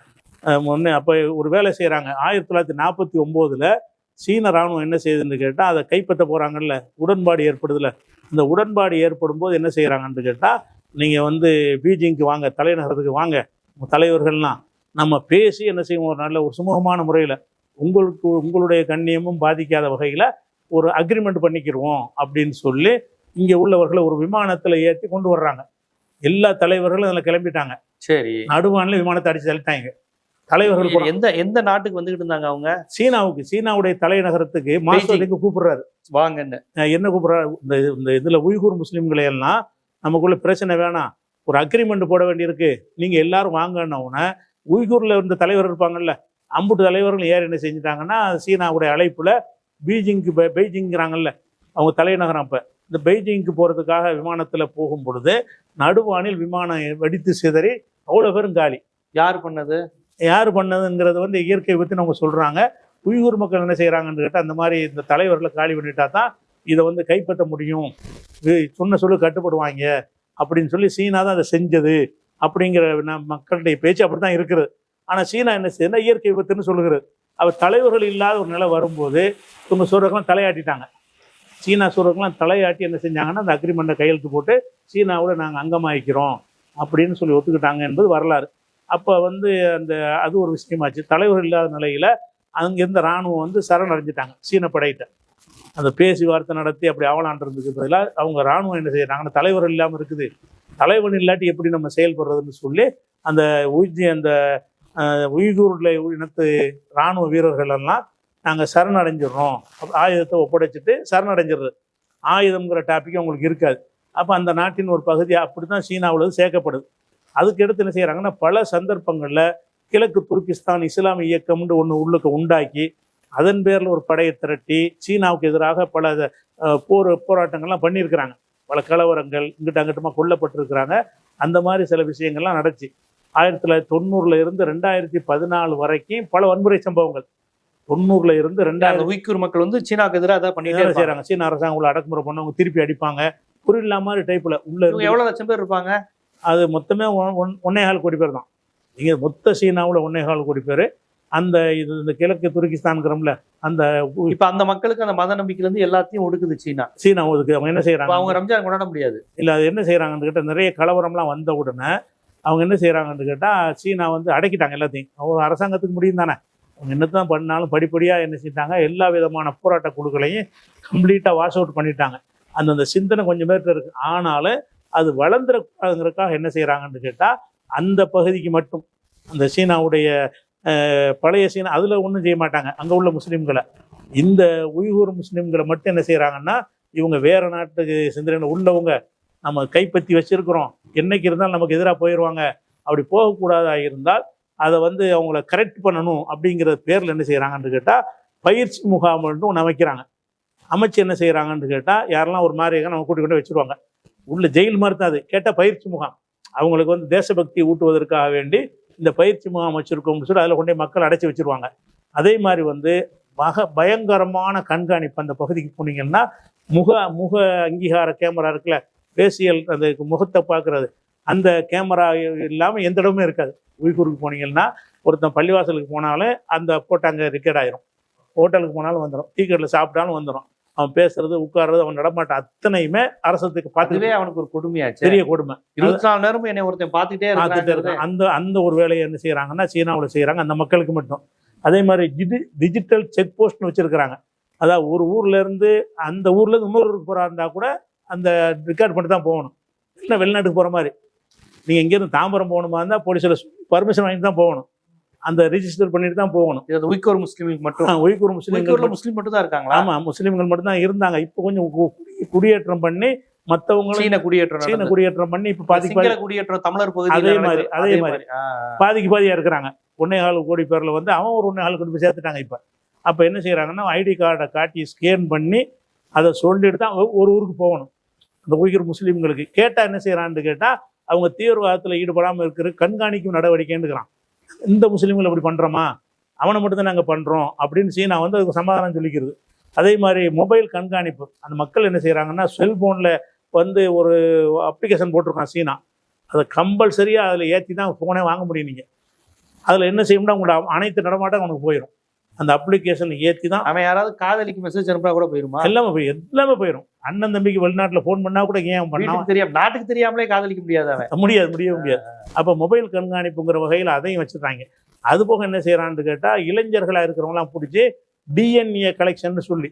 முன்னே அப்போ ஒரு வேலை செய்கிறாங்க. 1949 சீன இராணுவம் என்ன செய்யுதுன்னு கேட்டால், அதை கைப்பற்ற போகிறாங்கல்ல, உடன்பாடு ஏற்படுதில்ல. இந்த உடன்பாடு ஏற்படும் போது என்ன செய்கிறாங்கன்னு கேட்டால், நீங்கள் வந்து பீஜிங்க்கு வாங்க, தலைநகரத்துக்கு வாங்க, தலைவர்கள்லாம் நம்ம பேசி என்ன செய்வோம், ஒரு நல்ல ஒரு சுமூகமான முறையில் உங்களுடைய கண்ணியமும் பாதிக்காத வகையில் ஒரு அக்ரிமெண்ட் பண்ணிக்கிடுவோம் அப்படின்னு சொல்லி இங்கே உள்ளவர்களை ஒரு விமானத்தில் ஏற்றி கொண்டு வர்றாங்க. எல்லா தலைவர்களும் அதில் கிளம்பிட்டாங்க. சரி, நடுவானில் விமானத்தை அடித்து தள்ளிட்டாங்க. தலைவர்கள் எந்த நாட்டுக்கு வந்துகிட்டு இருந்தாங்க அவங்க? சீனாவுக்கு. சீனாவுடைய தலைநகரத்துக்கு மாஸ்டருக்கு கூப்பிடுறாரு, வாங்கன்னு. என்ன கூப்பிடுறாரு, இந்த இதில் உய்குர் முஸ்லீம்களை எல்லாம் நமக்குள்ள பிரச்சனை வேணாம், ஒரு அக்ரிமெண்ட் போட வேண்டியிருக்கு, நீங்கள் எல்லாரும் வாங்கினவுடனே உய்கூரில் இருந்த தலைவர் இருப்பாங்கல்ல, அம்புட்டு தலைவர்கள் ஏற என்ன செஞ்சுட்டாங்கன்னா, சீனாவுடைய அழைப்பில் பெய்ஜிங்கிறாங்கல்ல அவங்க தலைநகரம். அப்போ இந்த பெய்ஜிங்க்கு போகிறதுக்காக விமானத்தில் போகும் பொழுது நடுவானில் விமானம் வெடித்து சிதறி அவ்வளோ பேரும் காலி. யார் பண்ணதுங்கிறது வந்து இயற்கை பற்றி அவங்க சொல்கிறாங்க. உய்கூர் மக்கள் என்ன செய்கிறாங்கன்னு கேட்டால், அந்த மாதிரி இந்த தலைவர்களை காலி பண்ணிட்டா தான் இதை வந்து கைப்பற்ற முடியும், சொன்ன சொல்லு கட்டுப்படுவாங்க அப்படின்னு சொல்லி சீனா தான் அதை செஞ்சது அப்படிங்கிற மக்களுடைய பேச்சு அப்படி தான் இருக்குது. ஆனால் சீனா என்ன செய்யுதுன்னா இயற்கை விபத்துன்னு சொல்லுகிறது. அவர் தலைவர்கள் இல்லாத ஒரு நிலை வரும்போது இவங்க சூழலுக்கெல்லாம் தலையாட்டிட்டாங்க. சீனா சூழலுக்கெல்லாம் தலையாட்டி என்ன செஞ்சாங்கன்னா, அந்த அக்ரிமெண்ட்டை கையெழுத்து போட்டு சீனாவோட நாங்கள் அங்கமாகிக்கிறோம் அப்படின்னு சொல்லி ஒத்துக்கிட்டாங்க என்பது வரலாறு. அப்போ வந்து அது ஒரு விஷயமாச்சு. தலைவர்கள் இல்லாத நிலையில் அங்கேருந்த இராணுவம் வந்து சரணடைஞ்சிட்டாங்க சீன படையிட்ட. அந்த பேசி வார்த்தை நடத்தி அப்படி அவலாண்டுறதுக்கு பதிலாக அவங்க இராணுவம் என்ன செய்கிறாங்கன்னா, தலைவர் இல்லாமல் இருக்குது, தலைவன் இல்லாட்டி எப்படி நம்ம செயல்படுறதுன்னு சொல்லி அந்த உய்கூர்ல இனத்து இராணுவ வீரர்கள் எல்லாம் நாங்கள் சரணடைஞ்சிடறோம், ஆயுதத்தை ஒப்படைச்சிட்டு சரணடைஞ்சிடுறது. ஆயுதம்ங்கிற டாபிக் அவங்களுக்கு இருக்காது. அப்போ அந்த நாட்டின் ஒரு பகுதியாக அப்படி தான் சீனாவில் சேர்க்கப்படுது. அதுக்கு எடுத்து என்ன செய்கிறாங்கன்னா, பல சந்தர்ப்பங்களில் கிழக்கு துருக்கிஸ்தான் இஸ்லாமிய இயக்கம்னு ஒன்று உள்ளுக்கு உண்டாக்கி அதன் பேரில் ஒரு படையை திரட்டி சீனாவுக்கு எதிராக பல போராட்டங்கள்லாம் பண்ணியிருக்கிறாங்க. பல கலவரங்கள் இங்கிட்ட அங்கிட்டமாக கொல்லப்பட்டிருக்கிறாங்க. அந்த மாதிரி சில விஷயங்கள்லாம் நடந்துச்சு. 1990 இருந்து 2014 வரைக்கும் பல வன்முறை சம்பவங்கள். 90 இருந்து 2000 உய்குர் மக்கள் வந்து சீனாவுக்கு எதிராக அதை பண்ணிட்டே செய்கிறாங்க. சீன அரசாங்கம் உள்ள அடக்குமுறை பண்ணவங்க திருப்பி அடிப்பாங்க, புரியல மாதிரி டைப்பில். உள்ள எவ்வளோ லட்சம் பேர் இருப்பாங்க? அது மொத்தமே 1.25 கோடி பேர் தான். இங்கே மொத்த சீனாவில் 1.25 கோடி பேர். இந்த கிழக்கு துருக்கிஸ்தான்கிறோம்ல, இப்போ அந்த மக்களுக்கு அந்த மத நம்பிக்கையிலேருந்து எல்லாத்தையும் ஒடுக்குது சீனா ஒதுக்கு. அவங்க என்ன செய்கிறாங்க, அவங்க ரம்ஜான் கொண்டாட முடியாது. இல்லை, அது என்ன செய்கிறாங்கன்னு கேட்டால், நிறைய கலவரம்லாம் வந்த உடனே அவங்க என்ன செய்கிறாங்கன்னு கேட்டால், சீனா வந்து அடக்கிட்டாங்க எல்லாத்தையும். அவங்க அரசாங்கத்துக்கு முடியும் தானே, அவங்க என்னத்தான் பண்ணாலும் படிப்படியாக என்ன செஞ்சிட்டாங்க, எல்லா விதமான போராட்ட குழுக்களையும் கம்ப்ளீட்டாக வாஷ் அவுட் பண்ணிட்டாங்க. அந்த சிந்தனை கொஞ்சம் பேர்கிட்ட இருக்குது. ஆனாலும் அது வளர்ந்துருக்காங்கிறதுக்காக என்ன செய்கிறாங்கன்னு கேட்டால், அந்த பகுதிக்கு மட்டும் அந்த சீனாவுடைய பழைய சீனா அதில் ஒன்றும் செய்ய மாட்டாங்க. அங்கே உள்ள முஸ்லீம்களை, இந்த உய்கூர் முஸ்லீம்களை மட்டும் என்ன செய்கிறாங்கன்னா, இவங்க வேறு நாட்டுக்கு சிந்தனை உள்ளவங்க, நம்ம கைப்பற்றி வச்சுருக்கிறோம், என்னைக்கு இருந்தாலும் நமக்கு எதிராக போயிடுவாங்க, அப்படி போகக்கூடாதாக இருந்தால் அதை வந்து அவங்கள கரெக்ட் பண்ணணும் அப்படிங்கிற பேரில் என்ன செய்கிறாங்கன்னு கேட்டால், பயிற்சி முகாம்னு ஒன்று அமைக்கிறாங்க. அமைச்சு என்ன செய்கிறாங்கன்னு கேட்டால், யாரெல்லாம் ஒரு மாதிரி நம்ம கூட்டிக் கொண்டு வச்சுருவாங்க. உள்ள ஜெயில் மாதிரி தான் அது. கேட்டால் பயிற்சி முகாம். அவங்களுக்கு வந்து தேசபக்தி ஊட்டுவதற்காக வேண்டி இந்த பயிற்சி முகாம் வச்சுருக்கோம்னு சொல்லி அதில் கொண்டே மக்கள் அடைச்சி வச்சுருவாங்க. அதே மாதிரி வந்து பயங்கரமான கண்காணிப்பு. அந்த பகுதிக்கு போனீங்கன்னா முக அங்கீகார கேமரா இருக்குல்ல, ஃபேஷியல், அந்த முகத்தை பார்க்குறது, அந்த கேமரா இல்லாமல் எந்த இடமுமே இருக்காது. உய்கூருக்கு போனீங்கன்னா ஒருத்தன் பள்ளிவாசலுக்கு போனாலும் அந்த போட்டோ அங்கே ரெக்கார்ட் ஆயிரும். ஹோட்டலுக்கு போனாலும் வந்துடும், டீ கடையில் சாப்பிட்டாலும் வந்துடும். அவன் பேசுறது, உட்கார்றது, அவன் நடமாட்டம் அத்தனையுமே அரசத்துக்கு பார்த்துவே அவனுக்கு ஒரு கொடுமையாச்சு, பெரிய கொடுமை. 24 நேரமும் என்னை ஒருத்தன் பார்த்துட்டே இருக்கான். அந்த ஒரு வேலையை என்ன செய்யறாங்கன்னா சீனாவில் செய்யறாங்க, அந்த மக்களுக்கு மட்டும். அதே மாதிரி டிஜிட்டல் செக் போஸ்ட்னு வச்சிருக்கிறாங்க. அதாவது ஒரு ஊர்ல இருந்து அந்த ஊர்ல இருந்து இன்னொரு ஊருக்கு போறா இருந்தா கூட அந்த ரெக்கார்ட் பண்ணி தான் போகணும். இல்லை வெளிநாட்டுக்கு போற மாதிரி, நீங்க எங்கேருந்து தாம்பரம் போகணுமா இருந்தால் போலீஸில் பர்மிஷன் வாங்கிட்டு தான் போகணும். அந்த ரிஜிஸ்டர் பண்ணிட்டு தான் போகணும். இது உய்கூர் முஸ்லீம்களுக்கு மட்டும். உய்கூர் முஸ்லீம்கள் முஸ்லீம் மட்டும் தான் இருக்காங்களா? ஆமா, முஸ்லீம்கள் மட்டும் தான் இருந்தாங்க. இப்போ கொஞ்சம் குடியேற்றம் பண்ணி மற்றவங்களும் சீன குடியேற்றம் பண்ணி இப்போ பாதி குடியேற்றம் தமிழர் பகுதி அதே மாதிரி பாதிக்கு பாதியா இருக்கிறாங்க. 1.25 கோடி பேர்ல வந்து அவன் ஒரு 1.25 கோடி பேர் சேர்த்துட்டாங்க. இப்போ அப்போ என்ன செய்யறாங்கன்னா ஐடி கார்டை காட்டி ஸ்கேன் பண்ணி அதை சொல்லிட்டு தான் ஒரு ஊருக்கு போகணும். அந்த உய்கூர் முஸ்லீம்களுக்கு கேட்டா என்ன செய்யறான்னு கேட்டா அவங்க தீவிரவாதத்தில் ஈடுபடாமல் இருக்கிற கண்காணிக்கும் நடவடிக்கைன்னு இருக்கிறான். இந்த முஸ்லீம்கள் அப்படி பண்றோமா, அவனை மட்டும் தான் நாங்கள் பண்றோம் அப்படின்னு சீனா வந்து அதுக்கு சமாதானம் சொல்லிக்கிறது. அதே மாதிரி மொபைல் கண்காணிப்பு, அந்த மக்கள் என்ன செய்யறாங்கன்னா செல்போன்ல வந்து ஒரு அப்ளிகேஷன் போட்டிருக்கான் சீனா, அதை கம்பல்சரியா அதில் ஏற்றி தான் ஃபோனே வாங்க முடியும். நீங்கள் அதில் என்ன செய்யணும்னா உங்களோட அனைத்து நடமாட்டம் அவனுக்கு போயிடும். அந்த அப்ளிகேஷன் ஏற்றி தான். அவன் யாராவது காதலிக்கு மெசேஜ் அனுப்பினா கூட போயிருமா? எல்லாமே போயிடும். அண்ணன் தம்பிக்கு வெளிநாட்டில் ஃபோன் பண்ணா கூட ஏன் பண்ணா தெரியும், நாட்டுக்கு தெரியாமலே காதலிக்க முடியாது. அப்போ மொபைல் கண்காணிப்புங்கிற வகையில் அதையும் வச்சுருக்காங்க. அது போக என்ன செய்யறான்னு கேட்டால் இளைஞர்களாக இருக்கிறவங்களாம் பிடிச்சி டிஎன்ஏ கலெக்ஷன் சொல்லி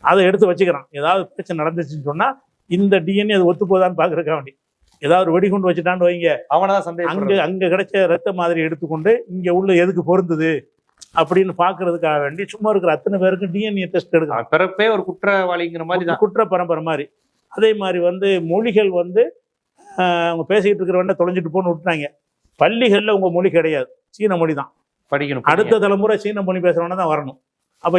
அதை எடுத்து வச்சுக்கிறான். ஏதாவது பிரச்சனை நடந்துச்சுன்னு சொன்னால் இந்த டிஎன்ஏ அது ஒத்து போதான்னு பார்க்குறக்கா வேண்டி ஏதாவது ஒரு வெடிகுண்டு வச்சுட்டான்னு வைங்க, அவனதான் சந்தேகம். அங்கே கிடைச்ச ரத்த மாதிரி எடுத்துக்கொண்டு இங்கே உள்ள எதுக்கு பொருந்துது அப்படின்னு பாக்குறதுக்காக வேண்டி சும்மா இருக்கிற அத்தனை பேருக்கு டிஎன்ஏ டெஸ்ட் எடுக்கலாம். பிறப்பே ஒரு குற்றவாளிங்கிற மாதிரி தான், குற்ற பரம்பரை மாதிரி. அதே மாதிரி வந்து மொழிகள் வந்து அவங்க பேசிக்கிட்டு இருக்கிறவன தொலைஞ்சிட்டு போன்னு விட்டுட்டாங்க. பள்ளிகளில் உங்க மொழி கிடையாது, சீன மொழி தான் படிக்கணும். அடுத்த தலைமுறை சீன மொழி பேசுறவன தான் வரணும். அப்ப